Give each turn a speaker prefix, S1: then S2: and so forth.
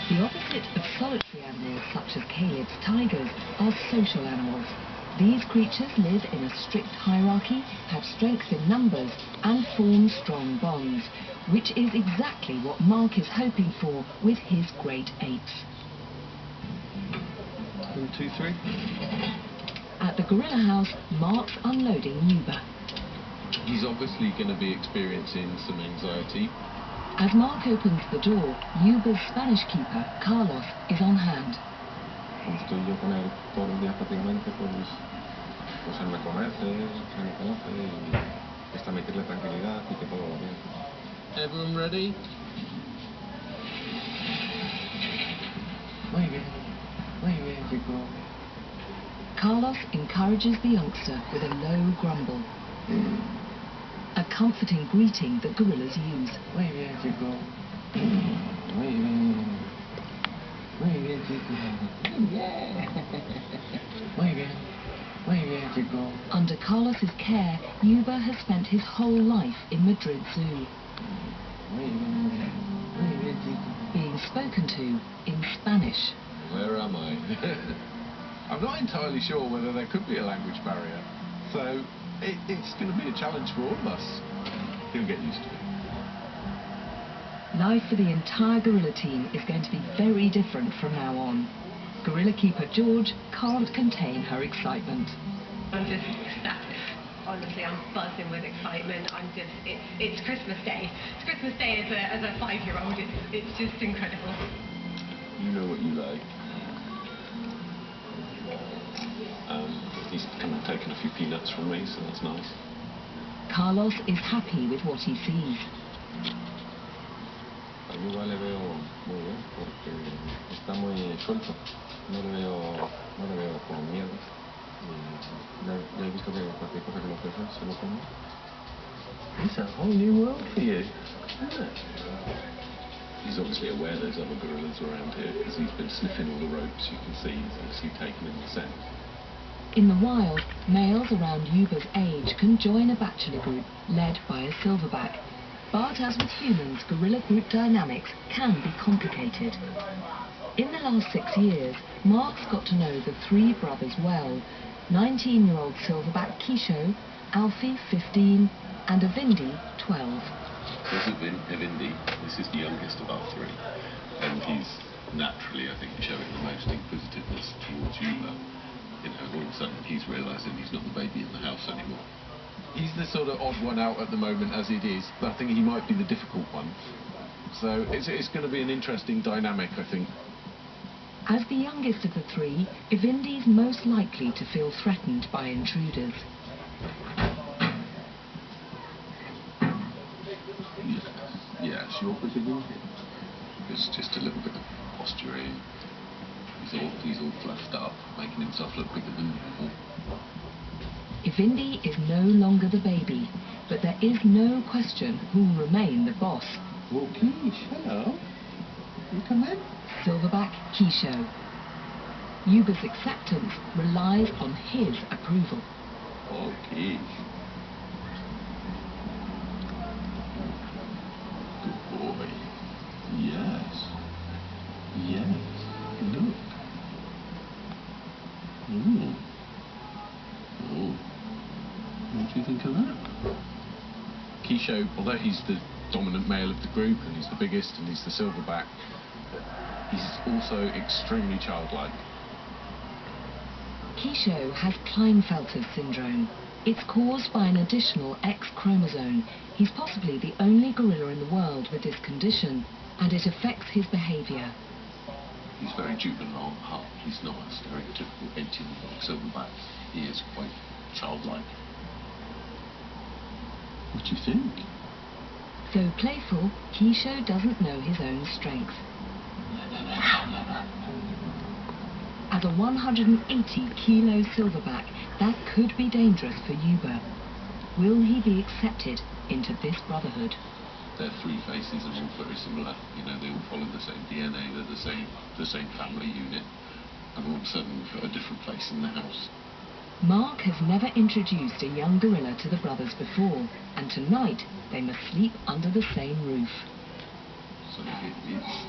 S1: The opposite of solitary animals such as Caleb's tigers are social animals. These creatures live in a strict hierarchy, have strength in numbers and form strong bonds, which is exactly what Mark is hoping for with his great apes.
S2: 1, 2, 3.
S1: At the gorilla house, Mark's unloading Yuba.
S2: He's obviously going to be experiencing some anxiety.
S1: As Mark opens the door, Yuba's Spanish keeper, Carlos, is on hand.
S3: Estoy yo con él todos los días prácticamente, pues él me conoce, se me conoce y es transmitirle tranquilidad y que todo va bien.
S2: Everyone ready?
S3: Muy bien, chico.
S1: Carlos encourages the youngster with a low grumble. A comforting greeting that gorillas use.
S3: Muy bien, chico. Muy bien, chico. Muy bien, chico.
S1: Under Carlos's care, Yuba has spent his whole life in Madrid Zoo.
S3: Muy bien, chico.
S1: Being spoken to in Spanish.
S2: Where am I? I'm not entirely sure whether there could be a language barrier, so it's going to be a challenge for all of us. He'll get used to it.
S1: Life for the entire gorilla team is going to be very different from now on. Gorilla keeper George can't contain her excitement.
S4: I'm just ecstatic. Honestly, I'm buzzing with excitement. It's Christmas Day. It's Christmas Day as a 5-year-old. It's just incredible.
S2: You know what you like.
S3: He's come and taken a few peanuts from me, so that's nice.
S1: Carlos is happy with what he sees.
S3: A Yuba le veo muy bien porque está muy suelto. No le veo con miedo. Ya he visto que cualquier cosa que lo ofrece se lo come.
S2: It's a whole new world for you, isn't it? He's obviously aware there's other gorillas around here because he's been sniffing all the ropes. You can see he's obviously taken in the scent.
S1: In the wild, males around Yuba's age can join a bachelor group led by a silverback. But as with humans, gorilla group dynamics can be complicated. In the last 6 years, Mark's got to know the 3 brothers well. 19-year-old silverback Kesho, Alfie, 15, and Avindi, 12.
S5: This is Avindi. This is the youngest of our 3. And he's naturally, I think, showing the most inquisitiveness towards Yuba. You know, all of a sudden he's realising he's not the baby in the house anymore.
S2: He's the sort of odd one out at the moment as it is, but I think he might be the difficult one. So it's going to be an interesting dynamic, I think.
S1: As the youngest of the 3, Avindi's most likely to feel threatened by intruders.
S5: Yeah, sure, it's just a little bit of posturing. He's all fluffed up, making himself look bigger than normal.
S1: Avindi is no longer the baby, but there is no question who'll remain the boss.
S3: Oh, Kesh, hello. You come in?
S1: Silverback Kesho. Yuba's acceptance relies on his approval.
S5: Oh, Kesh. Good boy. Yes. Yes. Look. Ooh. Oh. What do you think of that?
S2: Kesho, although he's the dominant male of the group and he's the biggest and he's the silverback, he's also extremely childlike.
S1: Kesho has Klinefelter syndrome. It's caused by an additional X chromosome. He's possibly the only gorilla in the world with this condition, and it affects his behaviour.
S5: He's very juvenile at heart. He's not a stereotypical 18-year-old silverback. He is quite childlike. What do you think?
S1: Though playful, Kesho doesn't know his own strength. As a 180-kilo silverback, that could be dangerous for Yuba. Will he be accepted into this brotherhood?
S5: Their 3 faces are all very similar. You know, they all follow the same DNA. They're the same family unit. And all of a sudden, we've got a different place in the house.
S1: Mark has never introduced a young gorilla to the brothers before, and tonight they must sleep under the same roof.
S5: So it's